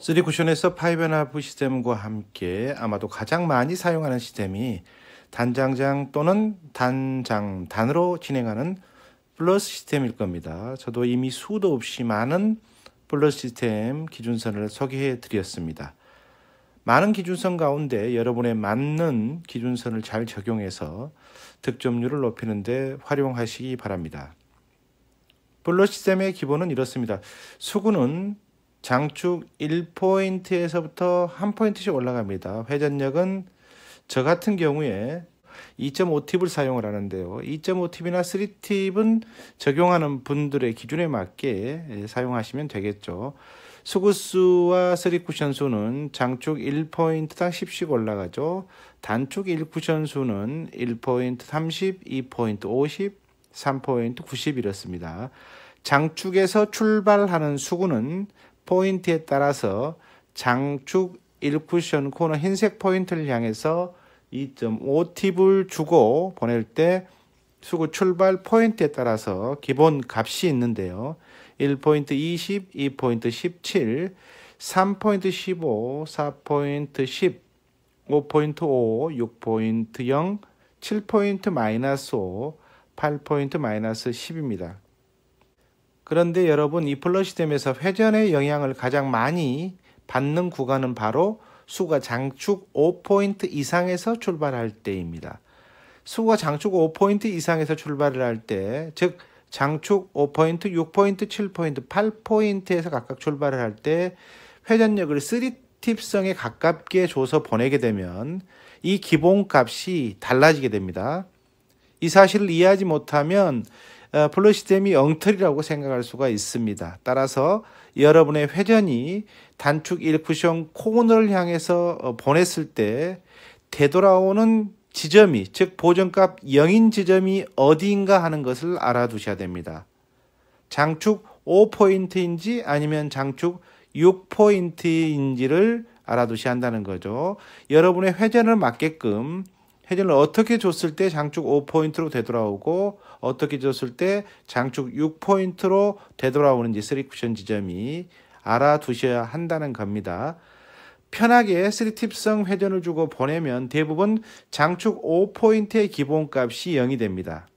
3쿠션에서 파이브앤하프 시스템과 함께 아마도 가장 많이 사용하는 시스템이 단장장 또는 단으로 진행하는 플러스 시스템일 겁니다. 저도 이미 수도 없이 많은 플러스 시스템 기준선을 소개해 드렸습니다. 많은 기준선 가운데 여러분의 맞는 기준선을 잘 적용해서 득점률을 높이는 데 활용하시기 바랍니다. 플러스 시스템의 기본은 이렇습니다. 수구는 장축 1포인트에서부터 1포인트씩 올라갑니다. 회전력은 저 같은 경우에 2.5팁을 사용을 하는데요. 2.5팁이나 3팁은 적용하는 분들의 기준에 맞게 사용하시면 되겠죠. 수구수와 3쿠션 수는 장축 1포인트당 10씩 올라가죠. 단축 1쿠션 수는 1포인트 30, 2포인트 50, 3포인트 90 이렇습니다. 장축에서 출발하는 수구는 포인트에 따라서 장축 1쿠션 코너 흰색 포인트를 향해서 2.5팁을 주고 보낼 때 수구 출발 포인트에 따라서 기본 값이 있는데요. 1포인트 20, 2포인트 17, 3포인트 15, 4포인트 10, 5포인트 5, 6포인트 0, 7포인트 마이너스 5, 8포인트 마이너스 10입니다. 그런데 여러분, 이 플러스 시스템에서 회전의 영향을 가장 많이 받는 구간은 바로 수가 장축 5포인트 이상에서 출발할 때입니다. 수가 장축 5포인트 이상에서 출발을 할 때, 즉 장축 5포인트, 6포인트, 7포인트, 8포인트에서 각각 출발을 할 때 회전력을 3팁성에 가깝게 줘서 보내게 되면 이 기본값이 달라지게 됩니다. 이 사실을 이해하지 못하면 플러스 시스템이 엉터리라고 생각할 수가 있습니다. 따라서 여러분의 회전이 단축 1쿠션 코너를 향해서 보냈을 때 되돌아오는 지점이, 즉 보정값 0인 지점이 어디인가 하는 것을 알아두셔야 됩니다. 장축 5포인트인지 아니면 장축 6포인트인지를 알아두셔야 한다는 거죠. 여러분의 회전을 맞게끔 회전을 어떻게 줬을 때 장축 5포인트로 되돌아오고 어떻게 줬을 때 장축 6포인트로 되돌아오는지 3쿠션 지점이 알아두셔야 한다는 겁니다. 편하게 3팁성 회전을 주고 보내면 대부분 장축 5포인트의 기본값이 0이 됩니다.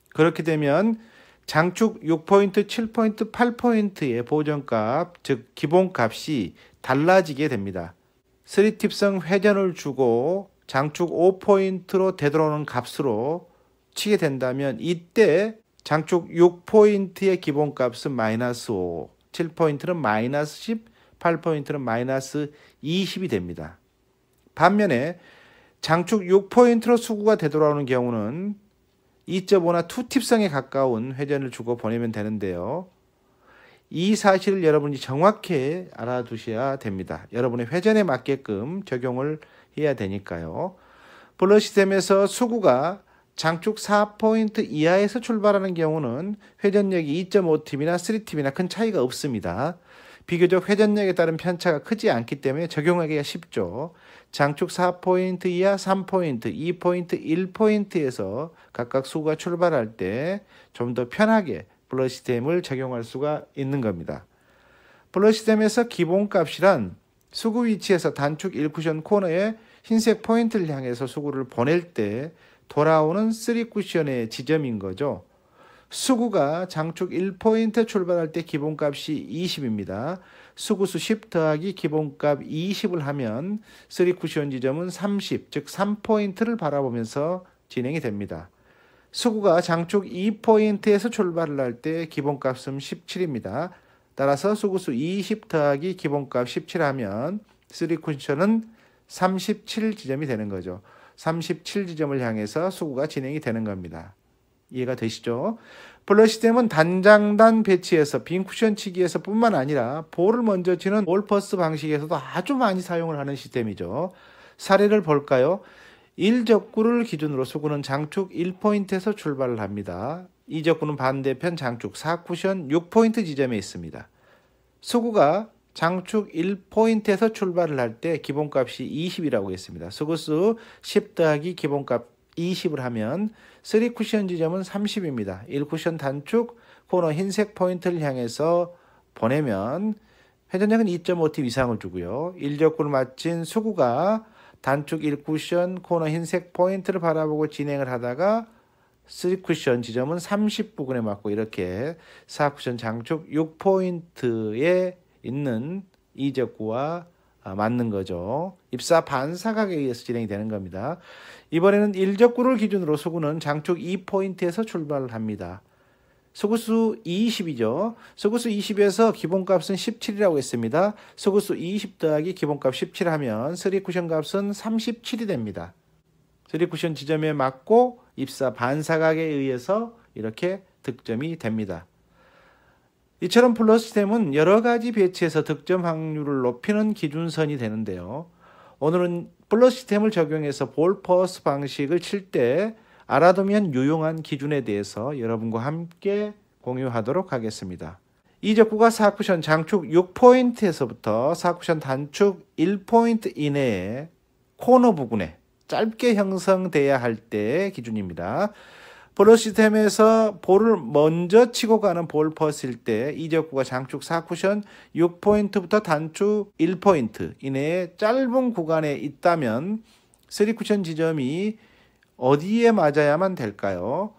그렇게 되면 장축 6포인트, 7포인트, 8포인트의 보정값, 즉 기본값이 달라지게 됩니다. 3팁성 회전을 주고 장축 5포인트로 되돌아오는 값으로 치게 된다면 이때 장축 6포인트의 기본값은 마이너스 5, 7포인트는 마이너스 10, 8포인트는 마이너스 20이 됩니다. 반면에 장축 6포인트로 수구가 되돌아오는 경우는 2.5나 2팁성에 가까운 회전을 주고 보내면 되는데요. 이 사실을 여러분이 정확히 알아두셔야 됩니다. 여러분의 회전에 맞게끔 적용을 해야 되니까요. 플러스 시스템에서 수구가 장축 4포인트 이하에서 출발하는 경우는 회전력이 2.5팁이나 3팁이나 큰 차이가 없습니다. 비교적 회전력에 따른 편차가 크지 않기 때문에 적용하기가 쉽죠. 장축 4포인트 이하 3포인트, 2포인트, 1포인트에서 각각 수구가 출발할 때 좀 더 편하게 플러스 시스템을 적용할 수가 있는 겁니다. 플러스 시스템에서 기본값이란 수구 위치에서 단축 1쿠션 코너에 흰색 포인트를 향해서 수구를 보낼 때 돌아오는 3쿠션의 지점인 거죠. 수구가 장축 1포인트 출발할 때 기본값이 20입니다. 수구수 10 더하기 기본값 20을 하면 3쿠션 지점은 30, 즉 3포인트를 바라보면서 진행이 됩니다. 수구가 장축 2포인트에서 출발을 할 때 기본값은 17입니다. 따라서 수구수 20 더하기 기본값 17 하면 3쿠션은 37 지점이 되는 거죠. 37 지점을 향해서 수구가 진행이 되는 겁니다. 이해가 되시죠? 플러스 시스템은 단장단 배치에서 빈 쿠션 치기에서 뿐만 아니라 볼을 먼저 치는 볼퍼스 방식에서도 아주 많이 사용을 하는 시스템이죠. 사례를 볼까요? 1적구를 기준으로 수구는 장축 1포인트에서 출발을 합니다. 이 적구는 반대편 장축 4쿠션 6포인트 지점에 있습니다. 수구가 장축 1포인트에서 출발을 할 때 기본값이 20이라고 했습니다. 수구수 10 더하기 기본값 20을 하면 3쿠션 지점은 30입니다. 1쿠션 단축 코너 흰색 포인트를 향해서 보내면 회전력은 2.5t 이상을 주고요. 1적구를 마친 수구가 단축 1쿠션 코너 흰색 포인트를 바라보고 진행을 하다가 3쿠션 지점은 30부근에 맞고 이렇게 4쿠션 장축 6포인트에 있는 2적구와 맞는 거죠. 입사 반사각에 의해서 진행이 되는 겁니다. 이번에는 1적구를 기준으로 수구는 장축 2포인트에서 출발을 합니다. 수구수 20이죠. 수구수 20에서 기본값은 17이라고 했습니다. 수구수 20 더하기 기본값 17 하면 3쿠션 값은 37이 됩니다. 3쿠션 지점에 맞고 입사 반사각에 의해서 이렇게 득점이 됩니다. 이처럼 플러스 시스템은 여러 가지 배치에서 득점 확률을 높이는 기준선이 되는데요. 오늘은 플러스 시스템을 적용해서 볼 퍼스 방식을 칠 때 알아두면 유용한 기준에 대해서 여러분과 함께 공유하도록 하겠습니다. 이 적구가 4쿠션 장축 6포인트에서부터 4쿠션 단축 1포인트 이내에 코너 부근에 짧게 형성돼야 할 때의 기준입니다. 플러스 시스템에서 볼을 먼저 치고 가는 볼 퍼스일 때 이 적구가 장축 4쿠션 6포인트부터 단축 1포인트 이내에 짧은 구간에 있다면 3쿠션 지점이 어디에 맞아야만 될까요?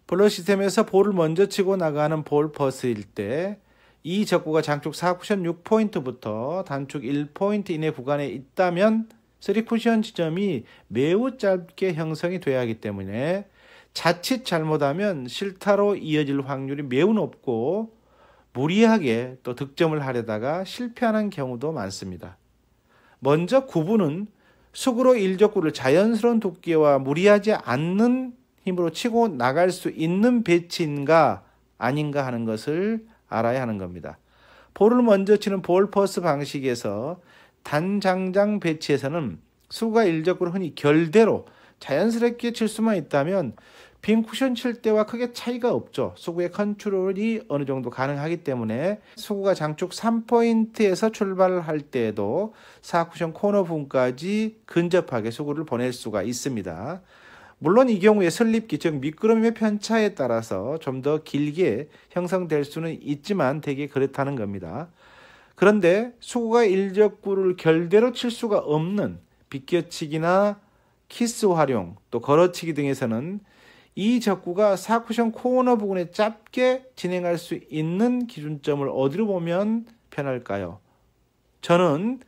플러스 시스템에서 볼을 먼저 치고 나가는 볼 퍼스일 때 이 적구가 장축 4쿠션 6포인트부터 단축 1포인트 이내 구간에 있다면 3쿠션 지점이 매우 짧게 형성이 돼야 하기 때문에 자칫 잘못하면 실타로 이어질 확률이 매우 높고 무리하게 또 득점을 하려다가 실패하는 경우도 많습니다. 먼저 구분은 수구로 1적구를 자연스러운 두께와 무리하지 않는 힘으로 치고 나갈 수 있는 배치인가 아닌가 하는 것을 알아야 하는 겁니다. 볼을 먼저 치는 볼 퍼스 방식에서 단장장 배치에서는 수구가 1적구를 흔히 결대로 자연스럽게 칠 수만 있다면 빈 쿠션 칠 때와 크게 차이가 없죠. 수구의 컨트롤이 어느 정도 가능하기 때문에 수구가 장축 3포인트에서 출발을 할 때에도 4쿠션 코너 부분까지 근접하게 수구를 보낼 수가 있습니다. 물론 이 경우에 슬립기 즉 미끄럼의 편차에 따라서 좀 더 길게 형성될 수는 있지만 대개 그렇다는 겁니다. 그런데 수구가 1적구를 결대로 칠 수가 없는 비껴치기나 키스 활용 또 걸어치기 등에서는 이 적구가 4쿠션 코너 부분에 짧게 진행할 수 있는 기준점을 어디로 보면 편할까요? 저는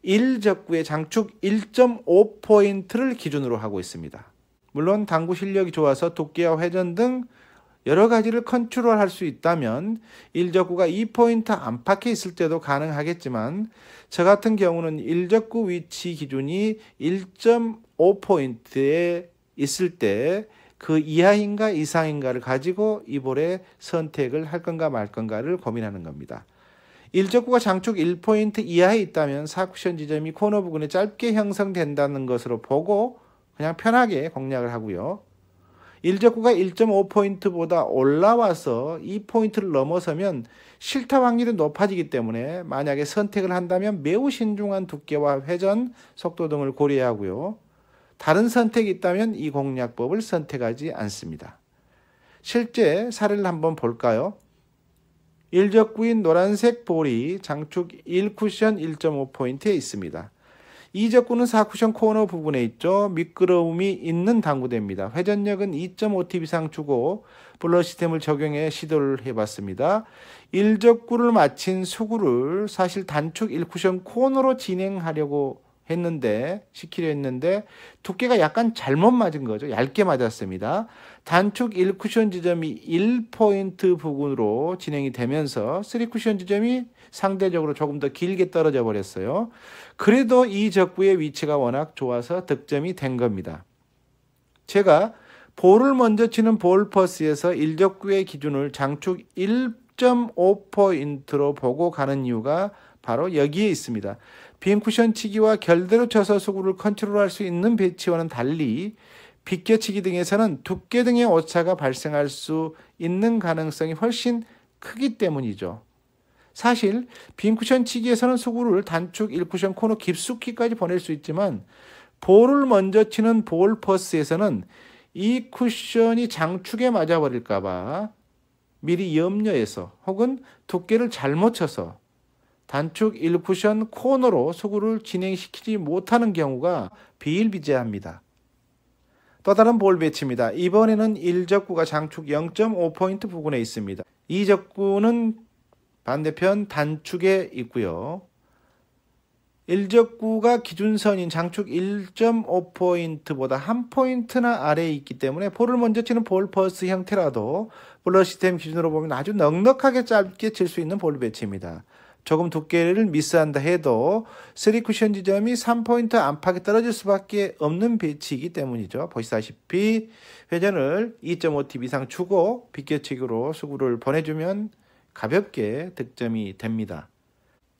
1적구의 장축 1.5포인트를 기준으로 하고 있습니다. 물론 당구 실력이 좋아서 두께와 회전 등 여러 가지를 컨트롤할 수 있다면 1적구가 2포인트 안팎에 있을 때도 가능하겠지만 저 같은 경우는 1적구 위치 기준이 1.5포인트에 있을 때 그 이하인가 이상인가를 가지고 이 볼에 선택을 할 건가 말 건가를 고민하는 겁니다. 1적구가 장축 1포인트 이하에 있다면 4쿠션 지점이 코너 부근에 짧게 형성된다는 것으로 보고 그냥 편하게 공략을 하고요. 1적구가 1.5포인트보다 올라와서 2포인트를 넘어서면 실타 확률이 높아지기 때문에 만약에 선택을 한다면 매우 신중한 두께와 회전, 속도 등을 고려해야 하고요. 다른 선택이 있다면 이 공략법을 선택하지 않습니다. 실제 사례를 한번 볼까요? 1적구인 노란색 볼이 장축 1쿠션 1.5포인트에 있습니다. 2적구는 4쿠션 코너 부분에 있죠. 미끄러움이 있는 당구대입니다. 회전력은 2.5t 이상 주고 블러 시스템을 적용해 시도를 해봤습니다. 1적구를 마친 수구를 사실 단축 1쿠션 코너로 시키려 했는데 두께가 약간 잘못 맞은 거죠. 얇게 맞았습니다. 단축 1쿠션 지점이 1포인트 부근으로 진행이 되면서 3쿠션 지점이 상대적으로 조금 더 길게 떨어져 버렸어요. 그래도 이 적구의 위치가 워낙 좋아서 득점이 된 겁니다. 제가 볼을 먼저 치는 볼 퍼스에서 1적구의 기준을 장축 1.5포인트로 보고 가는 이유가 바로 여기에 있습니다. 빈 쿠션 치기와 결대로 쳐서 수구를 컨트롤할 수 있는 배치와는 달리 비껴치기 등에서는 두께 등의 오차가 발생할 수 있는 가능성이 훨씬 크기 때문이죠. 사실 빈 쿠션 치기에서는 수구를 단축 1쿠션 코너 깊숙이까지 보낼 수 있지만 볼을 먼저 치는 볼 퍼스에서는 이 쿠션이 장축에 맞아버릴까 봐 미리 염려해서 혹은 두께를 잘못 쳐서 단축 1쿠션 코너로 수구를 진행시키지 못하는 경우가 비일비재합니다. 또 다른 볼 배치입니다. 이번에는 1적구가 장축 0.5포인트 부근에 있습니다. 2적구는 반대편 단축에 있고요. 1적구가 기준선인 장축 1.5포인트보다 1포인트나 아래에 있기 때문에 볼을 먼저 치는 볼 퍼스트 형태라도 블러 시스템 기준으로 보면 아주 넉넉하게 짧게 칠 수 있는 볼 배치입니다. 조금 두께를 미스한다 해도 3쿠션 지점이 3포인트 안팎에 떨어질 수밖에 없는 배치이기 때문이죠. 보시다시피 회전을 2.5팁 이상 주고 비껴치기로 수구를 보내주면 가볍게 득점이 됩니다.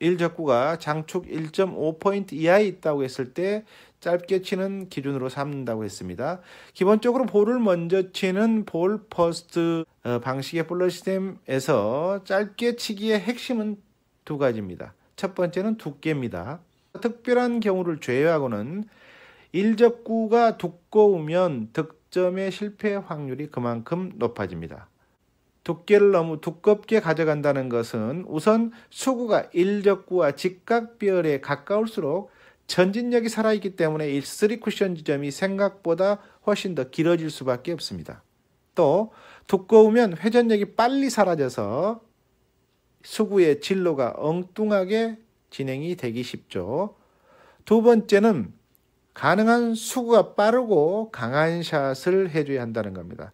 1적구가 장축 1.5포인트 이하에 있다고 했을 때 짧게 치는 기준으로 삼는다고 했습니다. 기본적으로 볼을 먼저 치는 볼 퍼스트 방식의 블러 시스템에서 짧게 치기의 핵심은 두 가지입니다. 첫 번째는 두께입니다. 특별한 경우를 제외하고는 1적구가 두꺼우면 득점의 실패 확률이 그만큼 높아집니다. 두께를 너무 두껍게 가져간다는 것은 우선 수구가 1적구와 직각비열에 가까울수록 전진력이 살아있기 때문에 3쿠션 지점이 생각보다 훨씬 더 길어질 수밖에 없습니다. 또 두꺼우면 회전력이 빨리 사라져서 수구의 진로가 엉뚱하게 진행이 되기 쉽죠. 두 번째는 가능한 수구가 빠르고 강한 샷을 해줘야 한다는 겁니다.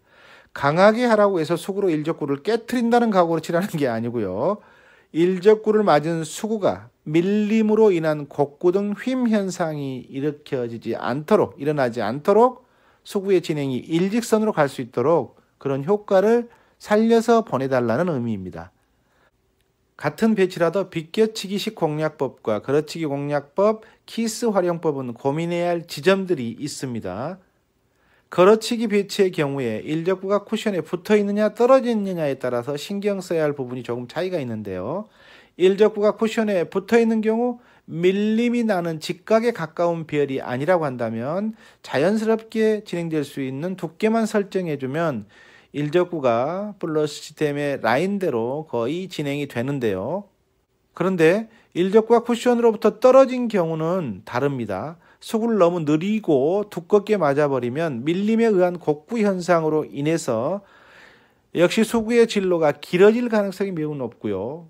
강하게 하라고 해서 수구로 1적구를 깨트린다는 각오로 치라는 게 아니고요. 1적구를 맞은 수구가 밀림으로 인한 곡구등 휨 현상이 일어나지 않도록 수구의 진행이 일직선으로 갈 수 있도록 그런 효과를 살려서 보내달라는 의미입니다. 같은 배치라도 비껴치기식 공략법과 걸어치기 공략법, 키스 활용법은 고민해야 할 지점들이 있습니다. 걸어치기 배치의 경우에 1적구가 쿠션에 붙어 있느냐 떨어져 있느냐에 따라서 신경 써야 할 부분이 조금 차이가 있는데요. 1적구가 쿠션에 붙어 있는 경우 밀림이 나는 직각에 가까운 비열이 아니라고 한다면 자연스럽게 진행될 수 있는 두께만 설정해주면 1적구가 블러 시스템의 라인대로 거의 진행이 되는데요. 그런데 1적구가 쿠션으로부터 떨어진 경우는 다릅니다. 수구를 너무 느리고 두껍게 맞아버리면 밀림에 의한 곡구 현상으로 인해서 역시 수구의 진로가 길어질 가능성이 매우 높고요.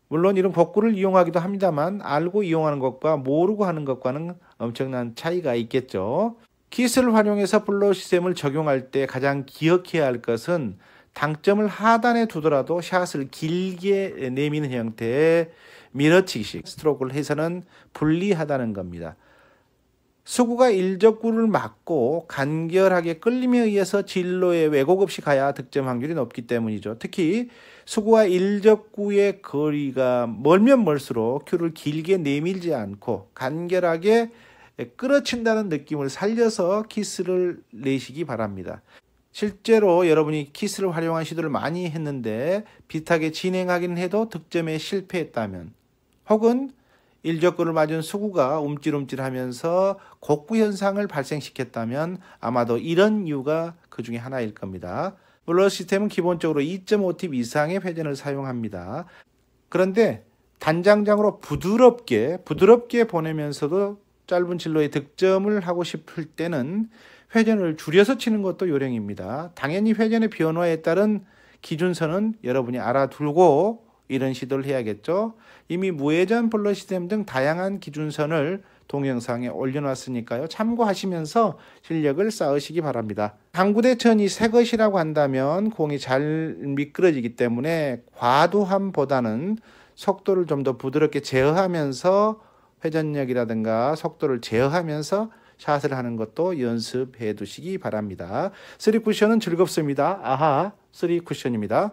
물론 이런 곡구를 이용하기도 합니다만 알고 이용하는 것과 모르고 하는 것과는 엄청난 차이가 있겠죠. 키스를 활용해서 블러 시스템을 적용할 때 가장 기억해야 할 것은 당점을 하단에 두더라도 샷을 길게 내미는 형태의 밀어치기식 스트로크를 해서는 불리하다는 겁니다. 수구가 1적구를 맞고 간결하게 끌림에 의해서 진로에 왜곡 없이 가야 득점 확률이 높기 때문이죠. 특히 수구와 1적구의 거리가 멀면 멀수록 큐를 길게 내밀지 않고 간결하게 끌어친다는 느낌을 살려서 키스를 내시기 바랍니다. 실제로 여러분이 키스를 활용한 시도를 많이 했는데 비슷하게 진행하긴 해도 득점에 실패했다면 혹은 1적구를 맞은 수구가 움찔움찔하면서 곡구 현상을 발생시켰다면 아마도 이런 이유가 그 중에 하나일 겁니다. 블러 시스템은 기본적으로 2.5팁 이상의 회전을 사용합니다. 그런데 단장장으로 부드럽게 보내면서도 짧은 진로의 득점을 하고 싶을 때는 회전을 줄여서 치는 것도 요령입니다. 당연히 회전의 변화에 따른 기준선은 여러분이 알아두고 이런 시도를 해야겠죠. 이미 무회전 블러 시스템 등 다양한 기준선을 동영상에 올려놨으니까요. 참고하시면서 실력을 쌓으시기 바랍니다. 당구대 천이 새 것이라고 한다면 공이 잘 미끄러지기 때문에 과도함보다는 속도를 좀 더 부드럽게 제어하면서 회전력이라든가 속도를 제어하면서 샷을 하는 것도 연습해 두시기 바랍니다. 3쿠션은 즐겁습니다. 아하, 3쿠션입니다.